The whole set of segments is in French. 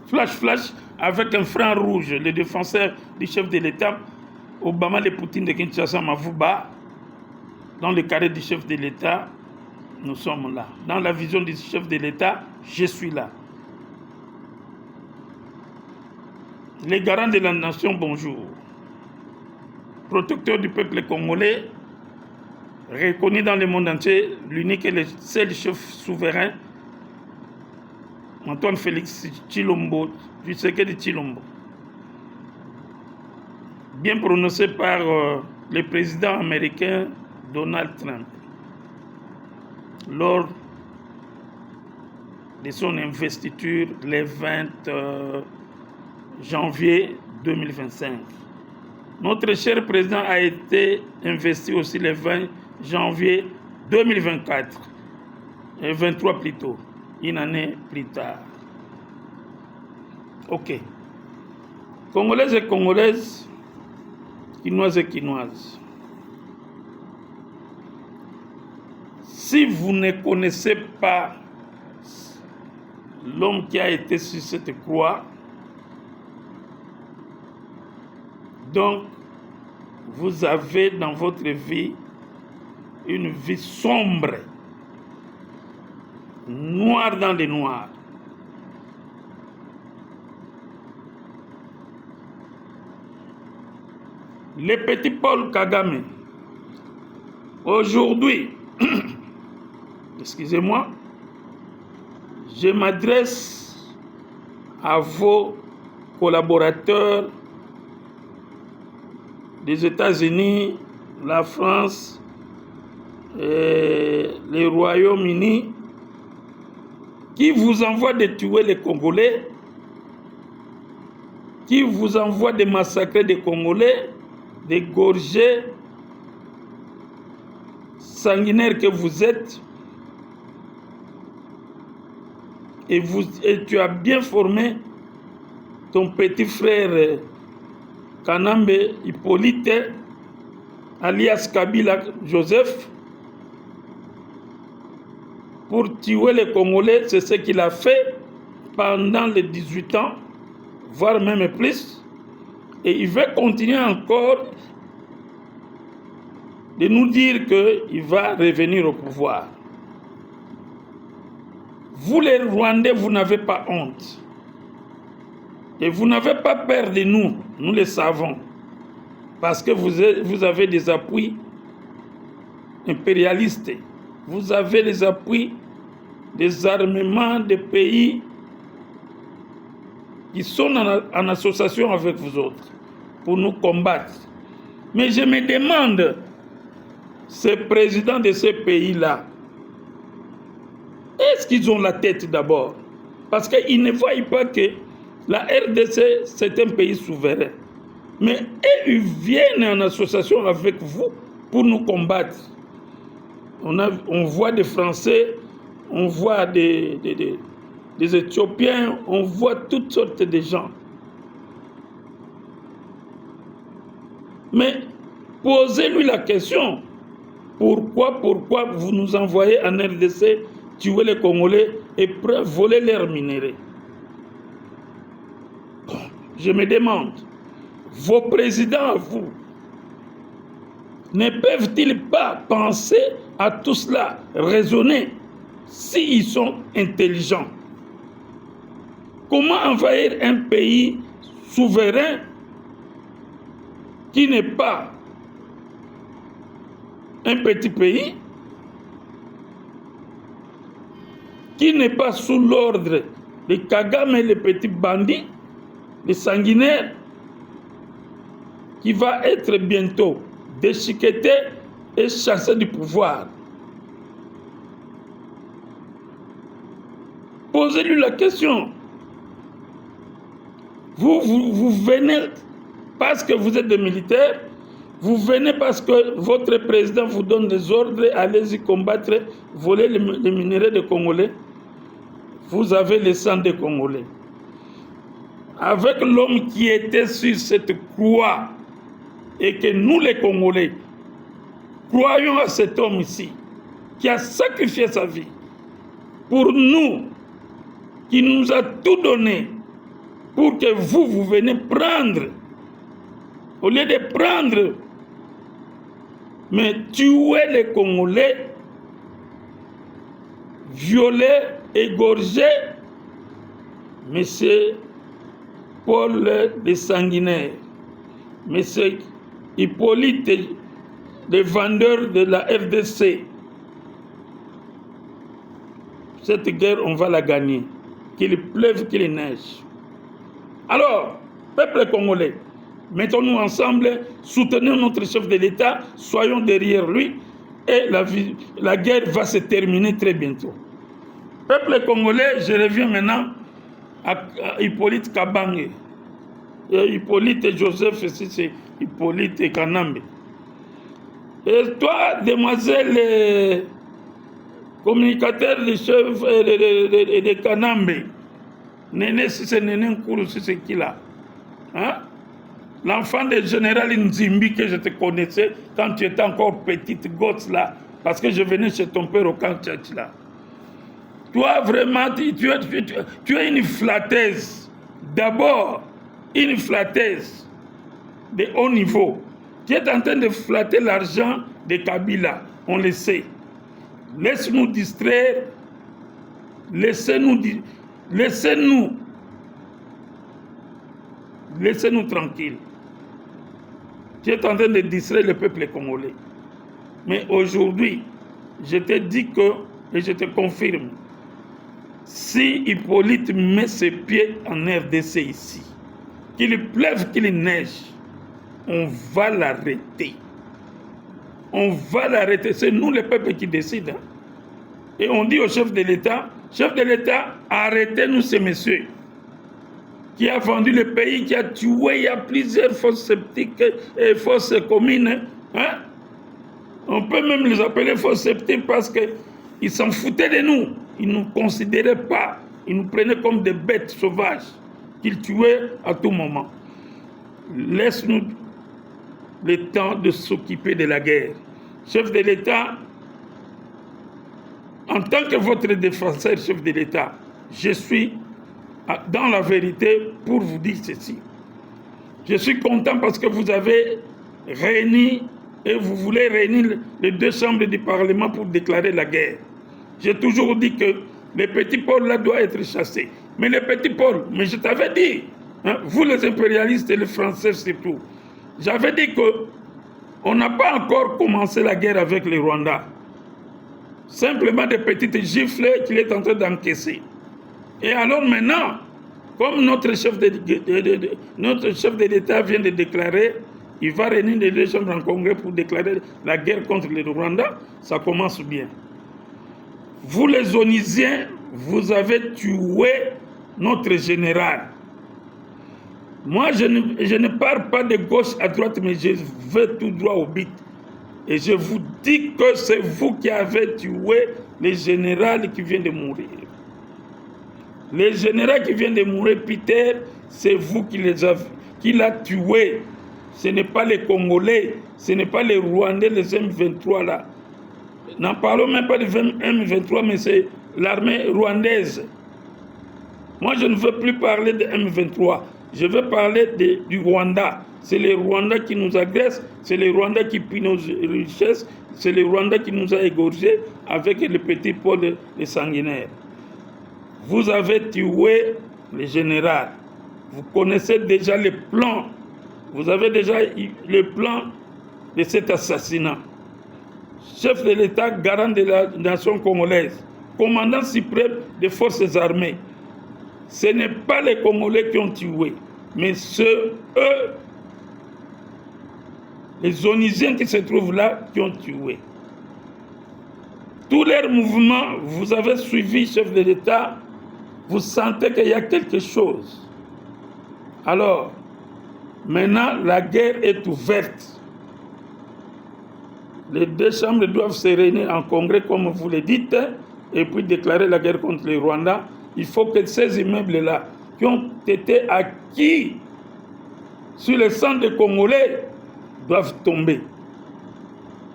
flash, avec un franc rouge, le défenseur du chef de l'État, Obama et Poutine de Kinshasa Mavouba, dans le carré du chef de l'État, nous sommes là. Dans la vision du chef de l'État, je suis là. Les garants de la nation, bonjour. Protecteur du peuple congolais, reconnu dans le monde entier, l'unique et le seul chef souverain, Antoine Félix Tshilombo, du secret de Tshilombo. Bien prononcé par le président américain Donald Trump lors de son investiture le 20 janvier 2025. Notre cher président a été investi aussi le 20 janvier 2024, et 23 plutôt, une année plus tard. Ok. Congolaises et Congolaises, Quinoises et Quinoises, si vous ne connaissez pas l'homme qui a été sur cette croix, donc vous avez dans votre vie une vie sombre, noire dans les noirs. Le petit Paul Kagame, aujourd'hui, excusez-moi, je m'adresse à vos collaborateurs des États-Unis, la France, et le Royaume-Uni, qui vous envoient de tuer les Congolais, qui vous envoient de massacrer des Congolais, d'égorger, sanguinaires que vous êtes, et tu as bien formé ton petit frère Kanambe Hippolyte, alias Kabila Joseph, pour tuer les Congolais. C'est ce qu'il a fait pendant les 18 ans, voire même plus. Et il veut continuer encore de nous dire qu'il va revenir au pouvoir. Vous les Rwandais, vous n'avez pas honte. Et vous n'avez pas peur de nous, nous le savons. Parce que vous avez des appuis impérialistes. Vous avez les appuis des armements des pays qui sont en association avec vous autres pour nous combattre. Mais je me demande, ces présidents de ces pays-là, est-ce qu'ils ont la tête d'abord? Parce qu'ils ne voient pas que la RDC, c'est un pays souverain. Mais ils viennent en association avec vous pour nous combattre. On voit des Français, on voit des Éthiopiens, on voit toutes sortes de gens. Mais posez-lui la question. Pourquoi vous nous envoyez en RDC tuer les Congolais et voler leurs minéraux? Je me demande, vos présidents à vous, ne peuvent-ils pas penser à tout cela, raisonner, s'ils sont intelligents? Comment envahir un pays souverain qui n'est pas un petit pays, qui n'est pas sous l'ordre de Kagame et les petits bandits, les sanguinaires, qui va être bientôt déchiqueté et chassé du pouvoir? Posez-lui la question. Vous venez parce que vous êtes des militaires, vous venez parce que votre président vous donne des ordres, allez-y combattre, voler les minéraux des Congolais. Vous avez le sang des Congolais. Avec l'homme qui était sur cette croix, et que nous les Congolais croyons à cet homme ici, qui a sacrifié sa vie pour nous, qui nous a tout donné, pour que vous venez prendre, au lieu de prendre, mais tuer les Congolais, violer, égorger M. Paul de Sanguinaire, M. Hippolyte, le vendeur de la RDC. Cette guerre, on va la gagner, qu'il pleuve, qu'il neige. Alors, peuple congolais, mettons-nous ensemble, soutenons notre chef de l'État, soyons derrière lui, et la guerre va se terminer très bientôt. Peuple congolais, je reviens maintenant à Hippolyte Kabange. Hippolyte Joseph, c'est Hippolyte Kanambe. Et toi, demoiselle communicateur de chef de Kanambe, Néné, si c'est Néné Nkourou, si c'est qui là, hein? L'enfant du général Nzimbi que je te connaissais quand tu étais encore petite gosse là, parce que je venais chez ton père au camp Tchatch là. Toi, vraiment, tu es une flatteuse. D'abord, une flatteuse de haut niveau. Tu es en train de flatter l'argent de Kabila, on le sait. Laisse-nous distraire, laissez-nous tranquilles. Tu es en train de distraire le peuple congolais. Mais aujourd'hui, je te dis que, et je te confirme, si Hippolyte met ses pieds en RDC ici, qu'il pleuve, qu'il neige, on va l'arrêter. On va l'arrêter. C'est nous, le peuple, qui décident. Et on dit au chef de l'État, arrêtez-nous ces messieurs qui a vendu le pays, qui a tué, il y a plusieurs fosses sceptiques et fosses communes. Hein? On peut même les appeler fosses sceptiques parce qu'ils s'en foutaient de nous. Ils ne nous considéraient pas. Ils nous prenaient comme des bêtes sauvages qu'ils tuaient à tout moment. Laisse-nous le temps de s'occuper de la guerre. Chef de l'État, en tant que votre défenseur, chef de l'État, je suis dans la vérité pour vous dire ceci. Je suis content parce que vous avez réuni et vous voulez réunir les deux chambres du Parlement pour déclarer la guerre. J'ai toujours dit que le petit Paul là doit être chassé. Mais le petit Paul, mais je t'avais dit, hein, vous les impérialistes et les Français surtout, j'avais dit qu'on n'a pas encore commencé la guerre avec les Rwandais. Simplement des petites gifles qu'il est en train d'encaisser. Et alors maintenant, comme notre chef de l'État vient de déclarer, il va réunir les deux chambres en congrès pour déclarer la guerre contre les Rwandais, ça commence bien. Vous les Onisiens, vous avez tué notre général. Moi, je ne pars pas de gauche à droite, mais je vais tout droit au but. Et je vous dis que c'est vous qui avez tué le général qui vient de mourir. Le général qui vient de mourir, Peter, c'est vous qui l'a tué. Ce n'est pas les Congolais, ce n'est pas les Rwandais, les M23 là. N'en parlons même pas de M23, mais c'est l'armée rwandaise. Moi, je ne veux plus parler de M23. Je veux parler du Rwanda. C'est les Rwandais qui nous agressent, c'est les Rwandais qui pillent nos richesses, c'est les Rwandais qui nous ont égorgés avec le petit Paul de Sanguinaire. Vous avez tué le général. Vous connaissez déjà le plan. Vous avez déjà le plan de cet assassinat. Chef de l'État, garant de la nation congolaise, commandant suprême des forces armées. Ce n'est pas les Congolais qui ont tué, mais eux, les Onisiens qui se trouvent là, qui ont tué. Tous leurs mouvements, vous avez suivi, chef de l'État, vous sentez qu'il y a quelque chose. Alors, maintenant, la guerre est ouverte. Les deux chambres doivent se réunir en congrès, comme vous le dites, et puis déclarer la guerre contre les Rwandais. Il faut que ces immeubles-là, qui ont été acquis sur le sang des Congolais, doivent tomber.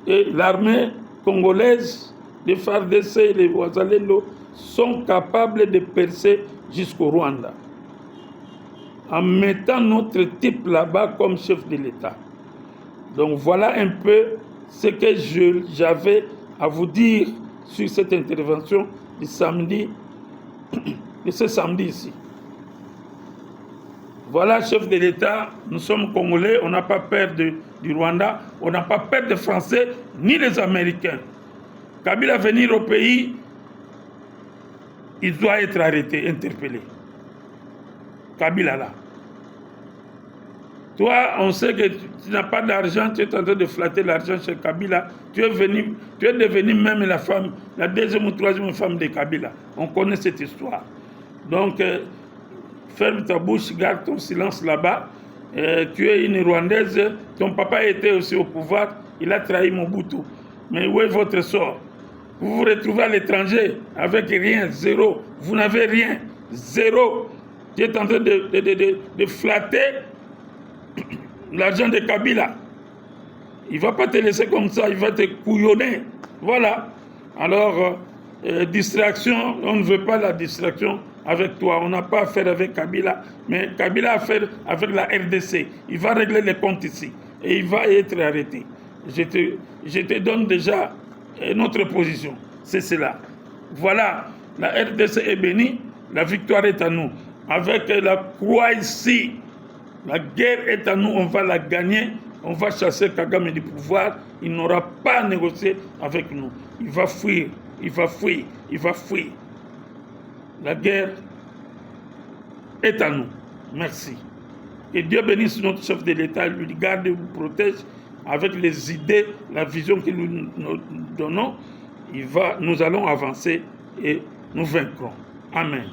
Et l'armée congolaise, les FARDC et les Wazalendo sont capables de percer jusqu'au Rwanda. en mettant notre type là-bas comme chef de l'État. Donc voilà un peu ce que j'avais à vous dire sur cette intervention du samedi, de ce samedi ici. Voilà, chef de l'État, nous sommes Congolais, on n'a pas peur du Rwanda, on n'a pas peur des Français ni des Américains. Kabila venir au pays, il doit être arrêté, interpellé. Kabila là. Toi, on sait que tu n'as pas d'argent, tu es en train de flatter l'argent chez Kabila. Tu es devenu même la deuxième ou troisième femme de Kabila. On connaît cette histoire. Donc, ferme ta bouche, garde ton silence là-bas. Tu es une Rwandaise, ton papa était aussi au pouvoir, il a trahi Mobutu. Mais où est votre sort? Vous vous retrouvez à l'étranger avec rien, zéro. Vous n'avez rien, zéro. Tu es en train de flatter l'argent de Kabila. Il ne va pas te laisser comme ça, il va te couillonner. Voilà. Alors, distraction, on ne veut pas la distraction avec toi. On n'a pas affaire avec Kabila, mais Kabila a affaire avec la RDC. Il va régler les comptes ici et il va être arrêté. Je te donne déjà notre position. C'est cela. Voilà, la RDC est bénie, la victoire est à nous. Avec la croix ici, la guerre est à nous, on va la gagner. On va chasser Kagame du pouvoir. Il n'aura pas à négocier avec nous. Il va fuir, il va fuir, il va fuir. La guerre est à nous. Merci. Et Dieu bénisse notre chef de l'État, lui garde et vous protège avec les idées, la vision que nous donnons. Nous allons avancer et nous vaincrons. Amen.